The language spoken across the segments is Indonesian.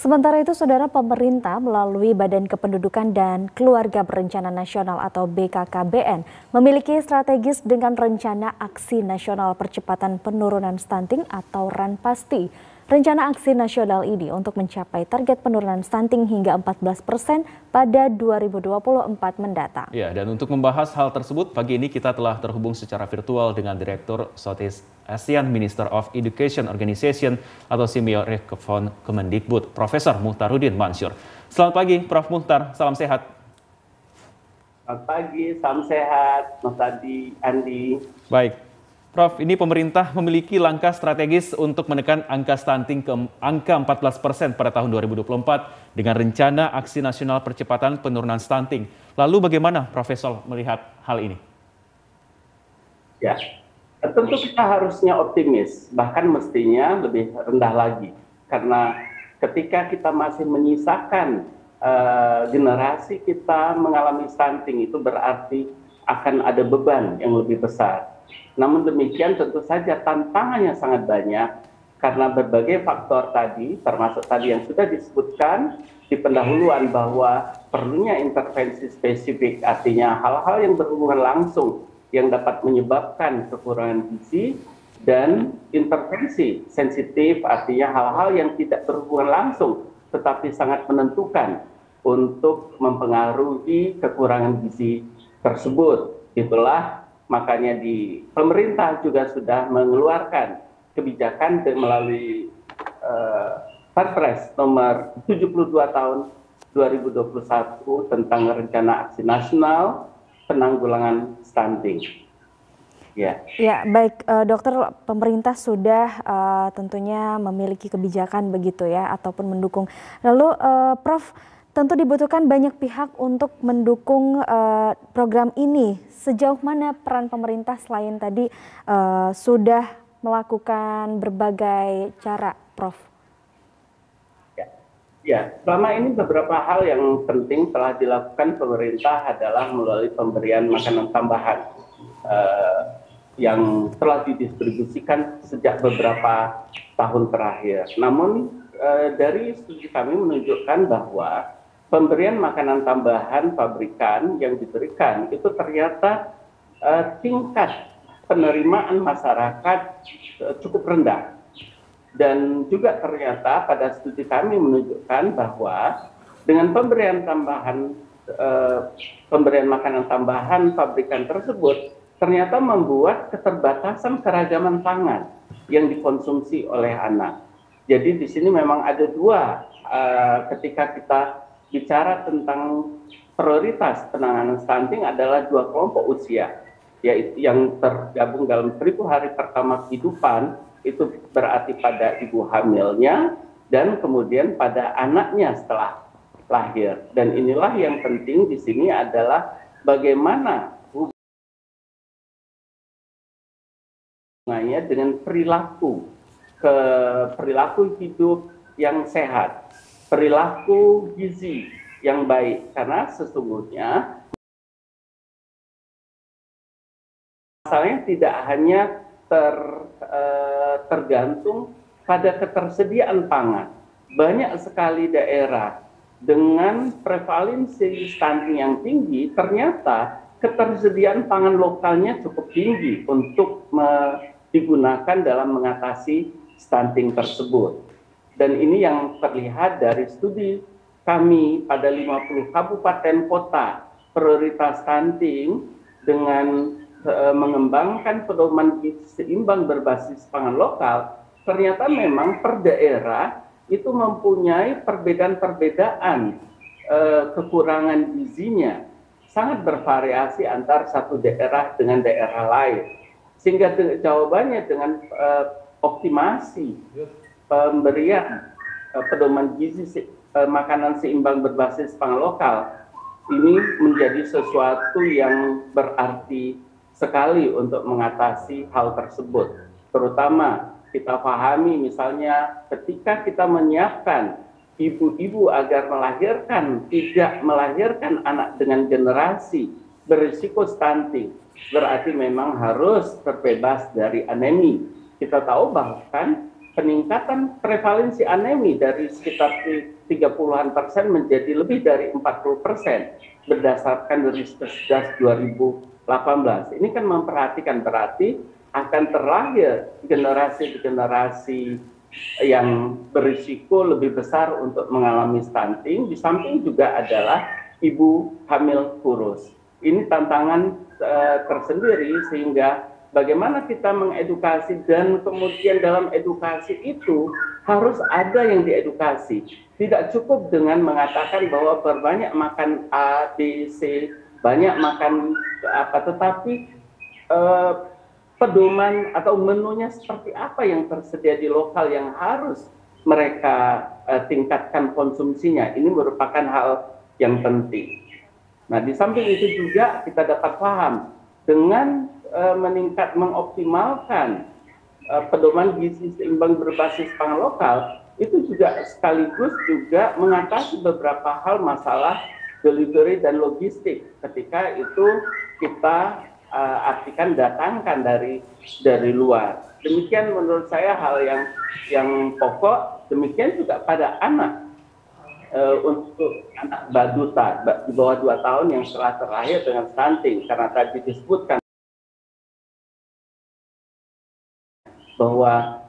Sementara itu, Saudara, pemerintah melalui Badan Kependudukan dan Keluarga Berencana Nasional atau BKKBN memiliki strategis dengan rencana Aksi Nasional Percepatan Penurunan Stunting atau RANPASTI. Rencana aksi nasional ini untuk mencapai target penurunan stunting hingga 14% pada 2024 mendatang. Ya, dan untuk membahas hal tersebut, pagi ini kita telah terhubung secara virtual dengan Direktur Southeast Asian Minister of Education Organization atau Simeo Rekevon Kemendikbud, Profesor Muhtarudin Mansur. Selamat pagi, Prof. Muhtar, salam sehat. Selamat pagi, salam sehat, Mas Andi. Baik, Prof, ini pemerintah memiliki langkah strategis untuk menekan angka stunting ke angka 14% pada tahun 2024 dengan rencana Aksi Nasional Percepatan Penurunan Stunting. Lalu bagaimana Profesor melihat hal ini? Ya, tentu kita harusnya optimis, bahkan mestinya lebih rendah lagi. Karena ketika kita masih menyisakan generasi kita mengalami stunting, itu berarti akan ada beban yang lebih besar. Namun demikian tentu saja tantangannya sangat banyak karena berbagai faktor tadi, termasuk tadi yang sudah disebutkan di pendahuluan bahwa perlunya intervensi spesifik, artinya hal-hal yang berhubungan langsung yang dapat menyebabkan kekurangan gizi, dan intervensi sensitif, artinya hal-hal yang tidak berhubungan langsung tetapi sangat menentukan untuk mempengaruhi kekurangan gizi tersebut. Itulah makanya di pemerintah juga sudah mengeluarkan kebijakan melalui Perpres nomor 72 tahun 2021 tentang rencana aksi nasional penanggulangan stunting. Ya, baik, dokter, pemerintah sudah tentunya memiliki kebijakan begitu ya, ataupun mendukung. Lalu, Prof, tentu dibutuhkan banyak pihak untuk mendukung program ini. Sejauh mana peran pemerintah selain tadi sudah melakukan berbagai cara, Prof? Ya, selama ini beberapa hal yang penting telah dilakukan pemerintah adalah melalui pemberian makanan tambahan yang telah didistribusikan sejak beberapa tahun terakhir. Namun dari studi kami menunjukkan bahwa pemberian makanan tambahan pabrikan yang diberikan itu ternyata tingkat penerimaan masyarakat cukup rendah. Dan juga ternyata pada studi kami menunjukkan bahwa dengan pemberian makanan tambahan pabrikan tersebut ternyata membuat keterbatasan keragaman pangan yang dikonsumsi oleh anak. Jadi di sini memang ada dua ketika kita bicara tentang prioritas penanganan stunting adalah dua kelompok usia, yaitu yang tergabung dalam 1000 hari pertama kehidupan, itu berarti pada ibu hamilnya dan kemudian pada anaknya setelah lahir. Dan inilah yang penting di sini adalah bagaimana hubungannya dengan perilaku hidup yang sehat, perilaku gizi yang baik, karena sesungguhnya masalahnya tidak hanya tergantung pada ketersediaan pangan. Banyak sekali daerah dengan prevalensi stunting yang tinggi, ternyata ketersediaan pangan lokalnya cukup tinggi untuk digunakan dalam mengatasi stunting tersebut. Dan ini yang terlihat dari studi kami pada 50 kabupaten kota prioritas stunting dengan mengembangkan pedoman gizi seimbang berbasis pangan lokal. Ternyata memang per daerah itu mempunyai perbedaan-perbedaan kekurangan gizinya, sangat bervariasi antar satu daerah dengan daerah lain. Sehingga jawabannya dengan optimasi pemberian pedoman gizi makanan seimbang berbasis pangan lokal ini menjadi sesuatu yang berarti sekali untuk mengatasi hal tersebut. Terutama kita pahami misalnya ketika kita menyiapkan ibu-ibu agar tidak melahirkan anak dengan generasi berisiko stunting, berarti memang harus terbebas dari anemi. Kita tahu bahkan peningkatan prevalensi anemi dari sekitar 30-an% menjadi lebih dari 40% berdasarkan riset 2018. Ini kan memperhatikan berarti akan terlahir generasi-generasi yang berisiko lebih besar untuk mengalami stunting. Di samping juga adalah ibu hamil kurus. Ini tantangan tersendiri, sehingga bagaimana kita mengedukasi, dan kemudian dalam edukasi itu harus ada yang diedukasi. Tidak cukup dengan mengatakan bahwa berbanyak makan A, B, C, banyak makan apa, tetapi pedoman atau menunya seperti apa yang tersedia di lokal yang harus mereka tingkatkan konsumsinya. Ini merupakan hal yang penting. Nah, di samping itu juga kita dapat paham dengan mengoptimalkan pedoman gizi seimbang berbasis pangan lokal, itu juga sekaligus juga mengatasi beberapa hal masalah delivery dan logistik ketika itu kita artikan datangkan dari luar. Demikian menurut saya hal yang pokok. Demikian juga pada anak, untuk anak balita di bawah 2 tahun yang telah terlahir dengan stunting, karena tadi disebutkan bahwa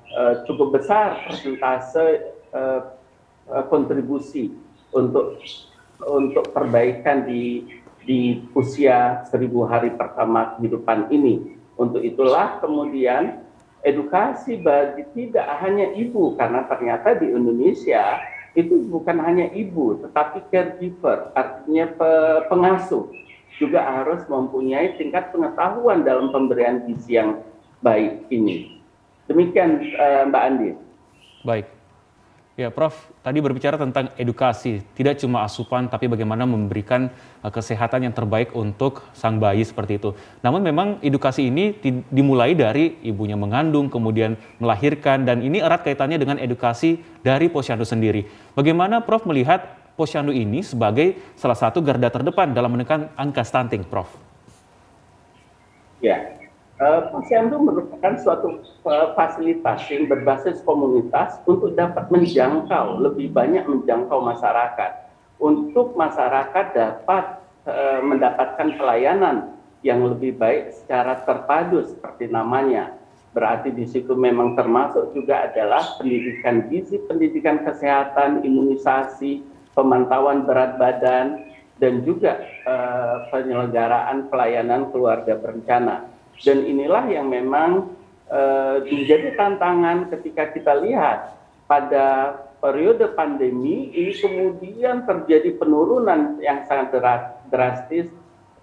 cukup besar persentase kontribusi untuk perbaikan di usia 1000 hari pertama kehidupan ini. Untuk itulah kemudian edukasi bagi tidak hanya ibu, karena ternyata di Indonesia itu bukan hanya ibu, tetapi caregiver, artinya pengasuh, juga harus mempunyai tingkat pengetahuan dalam pemberian gizi yang baik ini. Demikian Mbak Andi. Baik. Ya, Prof, tadi berbicara tentang edukasi, tidak cuma asupan, tapi bagaimana memberikan kesehatan yang terbaik untuk sang bayi seperti itu. Namun memang edukasi ini dimulai dari ibunya mengandung, kemudian melahirkan, dan ini erat kaitannya dengan edukasi dari Posyandu sendiri. Bagaimana Prof melihat Posyandu ini sebagai salah satu garda terdepan dalam menekan angka stunting, Prof? Ya. Posyandu merupakan suatu fasilitas yang berbasis komunitas untuk dapat menjangkau, lebih banyak menjangkau masyarakat. Untuk masyarakat dapat mendapatkan pelayanan yang lebih baik secara terpadu seperti namanya. Berarti di situ memang termasuk juga adalah pendidikan gizi, pendidikan kesehatan, imunisasi, pemantauan berat badan, dan juga penyelenggaraan pelayanan keluarga berencana. Dan inilah yang memang menjadi tantangan ketika kita lihat pada periode pandemi ini, kemudian terjadi penurunan yang sangat drastis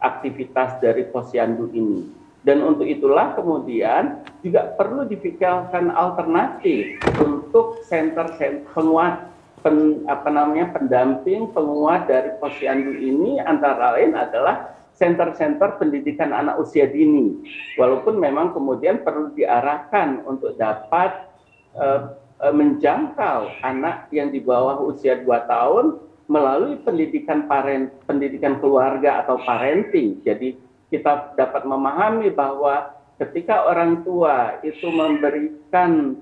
aktivitas dari Posyandu ini. Dan untuk itulah kemudian juga perlu dipikirkan alternatif untuk center-center penguat, pendamping penguat dari Posyandu ini, antara lain adalah center-center pendidikan anak usia dini. Walaupun memang kemudian perlu diarahkan untuk dapat menjangkau anak yang di bawah usia 2 tahun melalui pendidikan keluarga atau parenting. Jadi kita dapat memahami bahwa ketika orang tua itu memberikan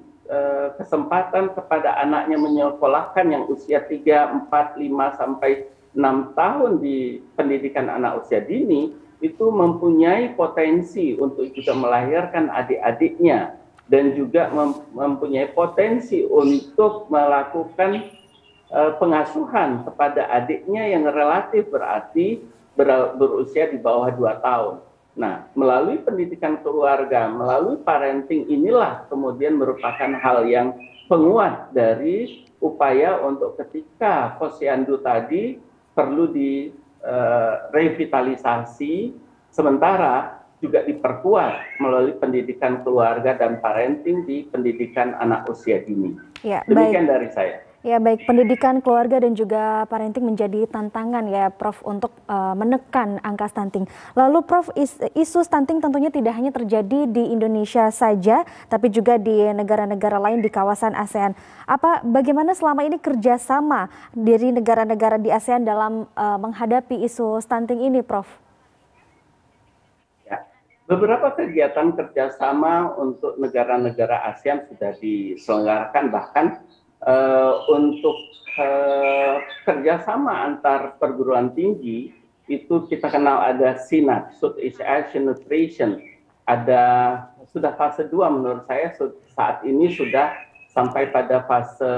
kesempatan kepada anaknya menyekolahkan yang usia 3, 4, 5 sampai 6 tahun di pendidikan anak usia dini, itu mempunyai potensi untuk juga melahirkan adik-adiknya, dan juga mempunyai potensi untuk melakukan pengasuhan kepada adiknya yang relatif berarti berusia di bawah 2 tahun. Nah, melalui pendidikan keluarga, melalui parenting inilah kemudian merupakan hal yang penguat dari upaya untuk ketika Posyandu tadi perlu direvitalisasi, sementara juga diperkuat melalui pendidikan keluarga dan parenting di pendidikan anak usia dini. Ya, demikian dari saya. Ya, baik, pendidikan keluarga dan juga parenting menjadi tantangan ya Prof untuk menekan angka stunting. Lalu Prof, isu stunting tentunya tidak hanya terjadi di Indonesia saja, tapi juga di negara-negara lain di kawasan ASEAN. Bagaimana selama ini kerjasama dari negara-negara di ASEAN dalam menghadapi isu stunting ini, Prof? Ya, Beberapa kegiatan kerjasama untuk negara-negara ASEAN sudah diselenggarakan, bahkan untuk kerjasama antar perguruan tinggi itu kita kenal ada SINAT, Southeast Asian Nutrition, sudah fase 2 menurut saya saat ini sudah sampai pada fase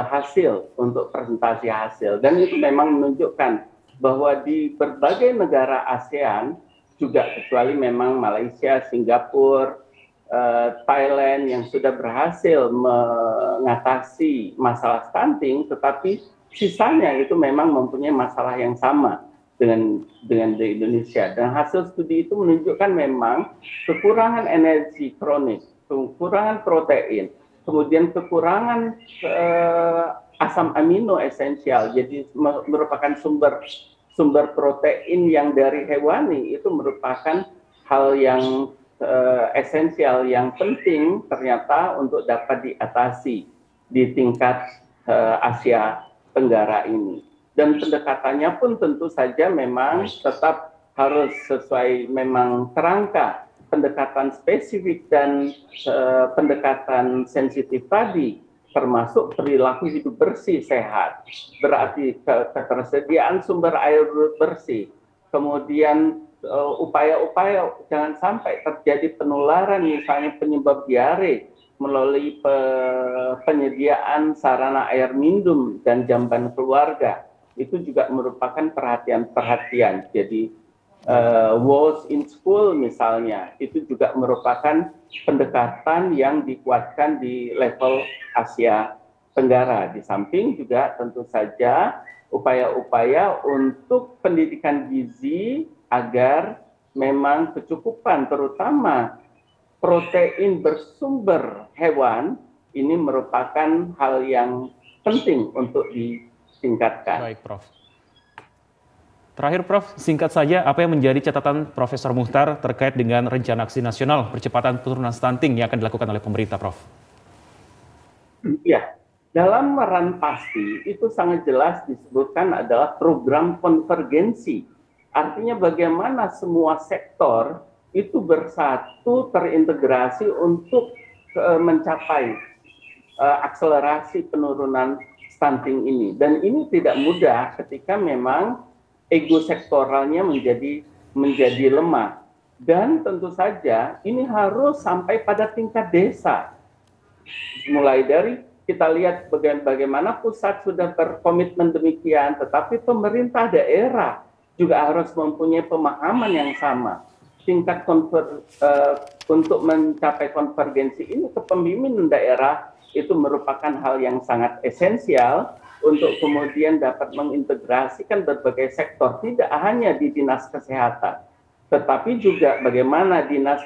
hasil untuk presentasi hasil, dan itu memang menunjukkan bahwa di berbagai negara ASEAN juga, kecuali memang Malaysia, Singapura, Thailand yang sudah berhasil mengatasi masalah stunting, tetapi sisanya itu memang mempunyai masalah yang sama dengan di Indonesia. Dan hasil studi itu menunjukkan memang kekurangan energi kronis, kekurangan protein, kemudian kekurangan asam amino esensial, jadi merupakan sumber protein yang dari hewani, itu merupakan hal yang esensial, yang penting ternyata untuk dapat diatasi di tingkat Asia Tenggara ini. Dan pendekatannya pun tentu saja memang tetap harus sesuai memang kerangka pendekatan spesifik dan pendekatan sensitif tadi, termasuk perilaku hidup bersih sehat, berarti ketersediaan sumber air bersih, kemudian upaya-upaya jangan sampai terjadi penularan, misalnya penyebab diare melalui penyediaan sarana air minum dan jamban keluarga, itu juga merupakan perhatian-perhatian. Jadi WOS in school misalnya, itu juga merupakan pendekatan yang dikuatkan di level Asia Tenggara. Di samping juga tentu saja upaya-upaya untuk pendidikan gizi agar memang kecukupan terutama protein bersumber hewan ini merupakan hal yang penting untuk ditingkatkan. Baik, Prof. Terakhir, Prof, singkat saja, apa yang menjadi catatan Profesor Muchtar terkait dengan rencana aksi nasional percepatan penurunan stunting yang akan dilakukan oleh pemerintah, Prof? Ya, dalam Ranpasti itu sangat jelas disebutkan adalah program konvergensi. Artinya bagaimana semua sektor itu bersatu terintegrasi untuk mencapai akselerasi penurunan stunting ini. Dan ini tidak mudah ketika memang ego sektoralnya menjadi lemah. Dan tentu saja ini harus sampai pada tingkat desa. Mulai dari kita lihat bagaimana pusat sudah berkomitmen demikian, tetapi pemerintah daerah juga harus mempunyai pemahaman yang sama. Tingkat untuk mencapai konvergensi ini, kepemimpinan daerah itu merupakan hal yang sangat esensial untuk kemudian dapat mengintegrasikan berbagai sektor, tidak hanya di dinas kesehatan, tetapi juga bagaimana dinas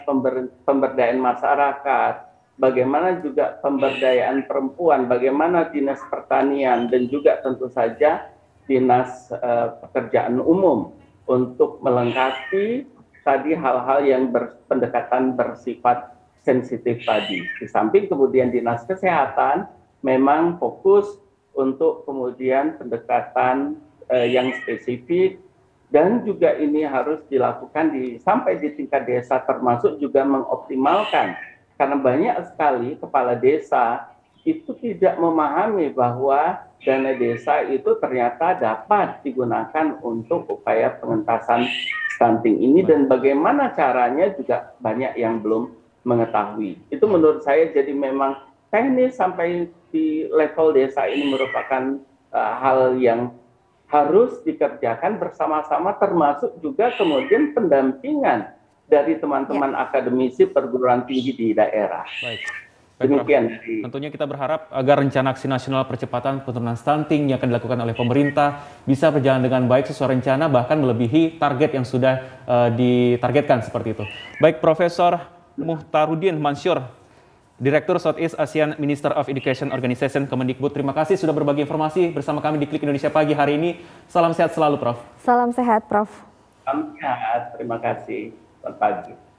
pemberdayaan masyarakat, bagaimana juga pemberdayaan perempuan, bagaimana dinas pertanian, dan juga tentu saja dinas pekerjaan umum untuk melengkapi tadi hal-hal yang pendekatan bersifat sensitif tadi. Di samping kemudian dinas kesehatan memang fokus untuk kemudian pendekatan yang spesifik, dan juga ini harus dilakukan sampai di tingkat desa, termasuk juga mengoptimalkan, karena banyak sekali kepala desa itu tidak memahami bahwa dana desa itu ternyata dapat digunakan untuk upaya pengentasan stunting ini, dan bagaimana caranya juga banyak yang belum mengetahui. Itu menurut saya jadi memang teknis sampai di level desa ini merupakan hal yang harus dikerjakan bersama-sama, termasuk juga kemudian pendampingan dari teman-teman akademisi perguruan tinggi di daerah. Baik. Demikian. Tentunya kita berharap agar rencana aksi nasional percepatan penurunan stunting yang akan dilakukan oleh pemerintah bisa berjalan dengan baik sesuai rencana, bahkan melebihi target yang sudah ditargetkan seperti itu. Baik, Profesor Muchtarudin Mansyur, Direktur Southeast Asian Minister of Education Organization Kemendikbud, terima kasih sudah berbagi informasi bersama kami di Klik Indonesia Pagi hari ini. Salam sehat selalu, Prof. Salam sehat, Prof. Salam sehat, terima kasih. Selamat pagi.